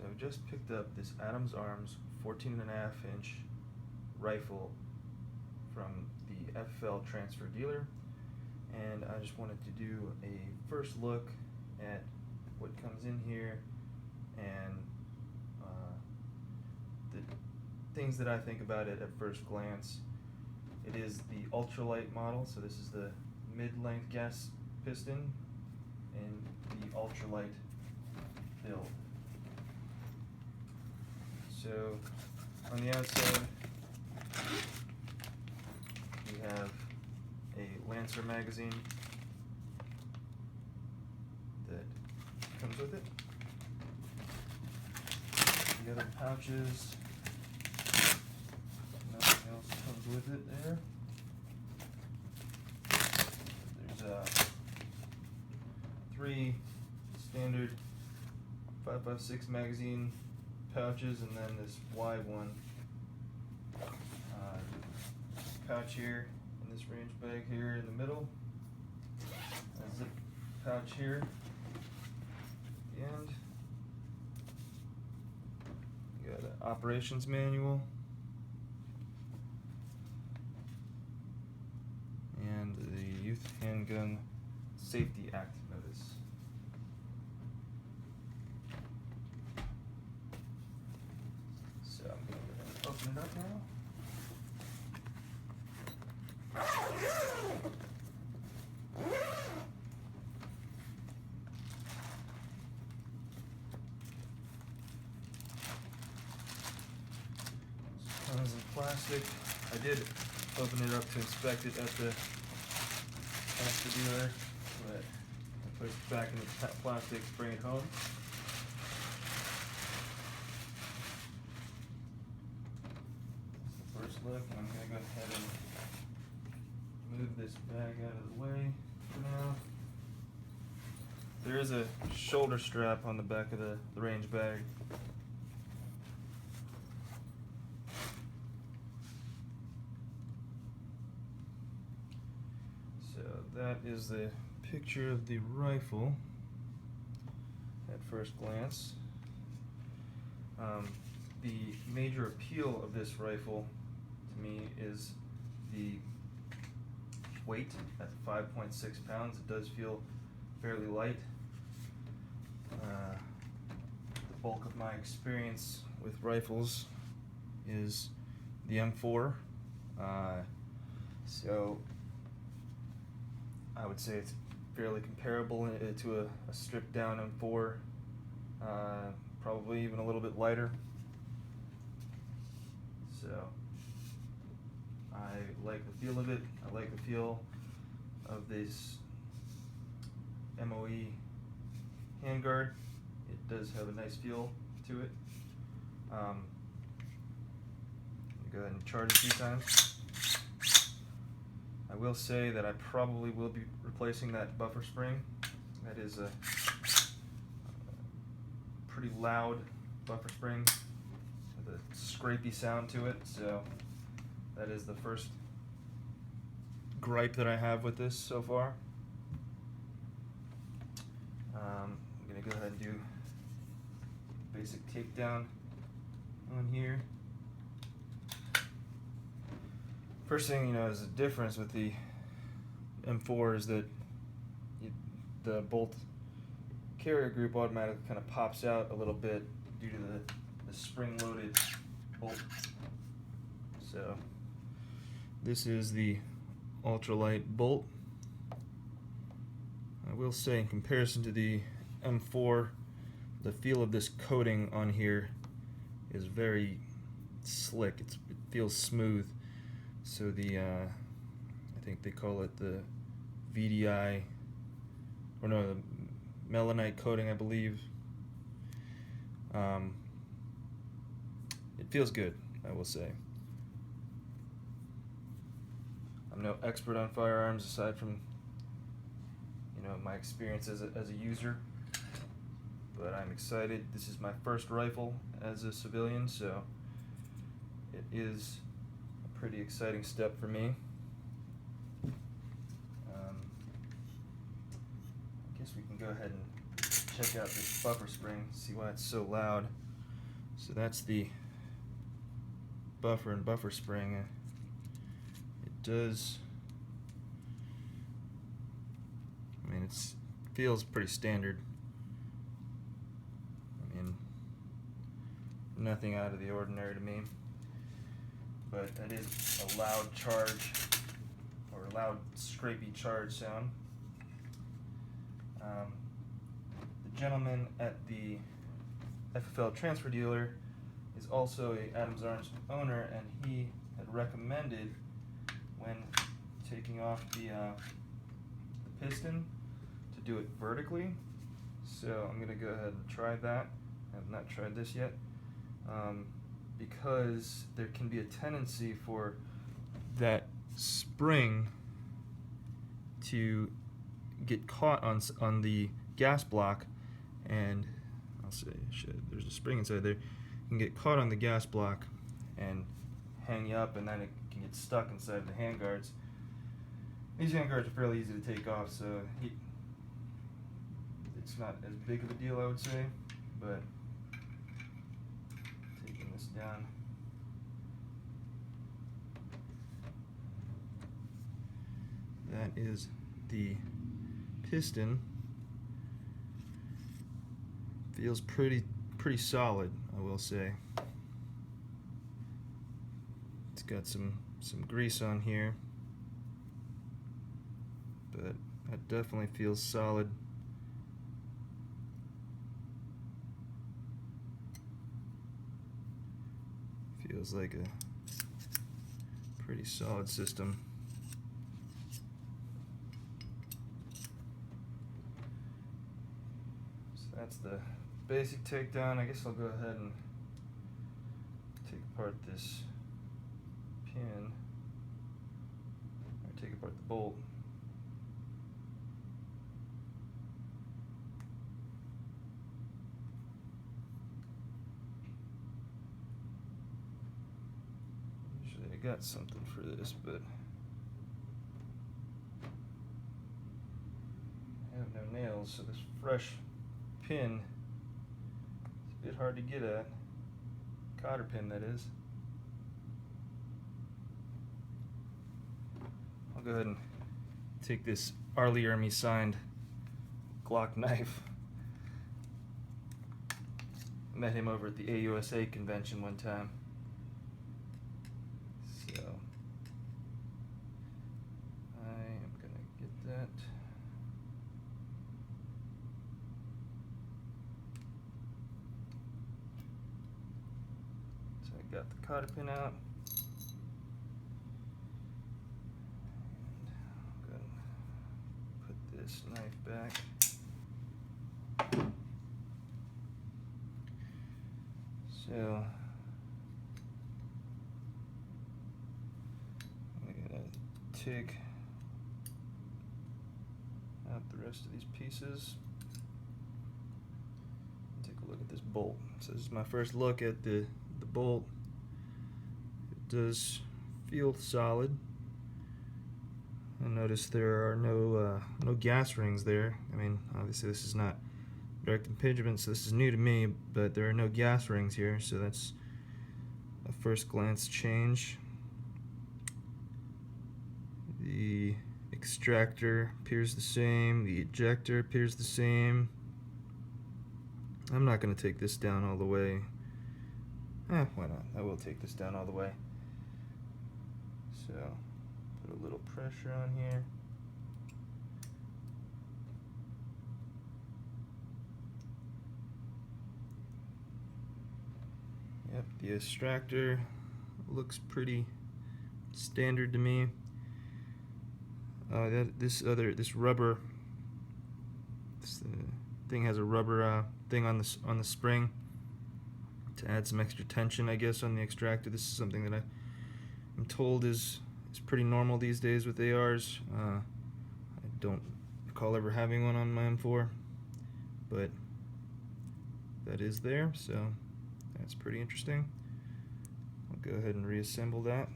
So I just picked up this Adams Arms 14.5-inch rifle from the FL transfer dealer, and I just wanted to do a first look at what comes in here and the things that I think about it at first glance. It is the UltraLite model, so this is the mid-length gas piston in the UltraLite build. So on the outside we have a Lancer magazine that comes with it. The other pouches, nothing else comes with it there. There's 3 standard 5.56 magazine pouches, and then this wide one pouch here in this range bag here in the middle, a zip pouch here at the end. You got an operations manual and the Youth Handgun Safety Act notice. So I'm going to go ahead and open it up now. Comes in plastic. I did open it up to inspect it at the dealer, but I put it back in the plastic, bring it home. First look, and I'm going to go ahead and move this bag out of the way for now. There is a shoulder strap on the back of the range bag. So that is the picture of the rifle at first glance. The major appeal of this rifle to me is the weight at 5.6 pounds. It does feel fairly light. The bulk of my experience with rifles is the M4. So I would say it's fairly comparable to a stripped down M4, probably even a little bit lighter. So I like the feel of it. I like the feel of this MOE handguard. It does have a nice feel to it. Go ahead and charge a few times. I will say that I probably will be replacing that buffer spring. That is a pretty loud buffer spring with a scrapey sound to it, so that is the first gripe that I have with this so far. I'm going to go ahead and do basic takedown on here. First thing, is the difference with the M4 is that the bolt carrier group automatically kind of pops out a little bit due to the spring-loaded bolt. So this is the UltraLite bolt. I will say, in comparison to the M4, the feel of this coating on here is very slick. It feels smooth. So the I think they call it the VDI, or no, the melanite coating, I believe. It feels good, I will say. I'm no expert on firearms aside from my experience as a user, but I'm excited. This is my first rifle as a civilian, so it is a pretty exciting step for me. I guess we can go ahead and check out this buffer spring, see why it's so loud. So that's the buffer and buffer spring. It does, I mean, it feels pretty standard. I mean, nothing out of the ordinary to me, but that is a loud charge, or a loud scrapey charge sound. The gentleman at the FFL transfer dealer is also a Adams Orange owner, and he had recommended, when taking off the piston, to do it vertically. So I'm going to go ahead and try that. I have not tried this yet, because there can be a tendency for that spring to get caught on the gas block, and I'll say, there's a spring inside there. You can get caught on the gas block and hang you up, and then it can get stuck inside the handguards. These handguards are fairly easy to take off, so it's not as big of a deal, I would say, but taking this down. That is the piston. Feels pretty solid, I will say. It's got some grease on here, but that definitely feels solid. Feels like a pretty solid system. So that's the basic takedown. I guess I'll go ahead and take apart this pin, or take apart the bolt. Usually I got something for this, but I have no nails, so this fresh pin is a bit hard to get at. Cotter pin, that is. I'll go ahead and take this Arlie Ermy signed Glock knife. I met him over at the AUSA convention one time. So I am gonna get that. So I got the cotter pin out. And I'm gonna put this knife back. So I'm gonna take out the rest of these pieces. Take a look at this bolt. So this is my first look at the bolt. It does feel solid. I notice there are no gas rings there. I mean, obviously this is not direct impingement, so this is new to me, but there are no gas rings here, so that's a first glance change. The extractor appears the same, the ejector appears the same. I'm not going to take this down all the way. Why not? I will take this down all the way. So, put a little pressure on here. Yep, the extractor looks pretty standard to me. This rubber, this thing has a rubber thing on the spring to add some extra tension, I guess, on the extractor. This is something that I'm told is pretty normal these days with ARs. I don't recall ever having one on my M4, but that is there, so that's pretty interesting. I'll go ahead and reassemble that.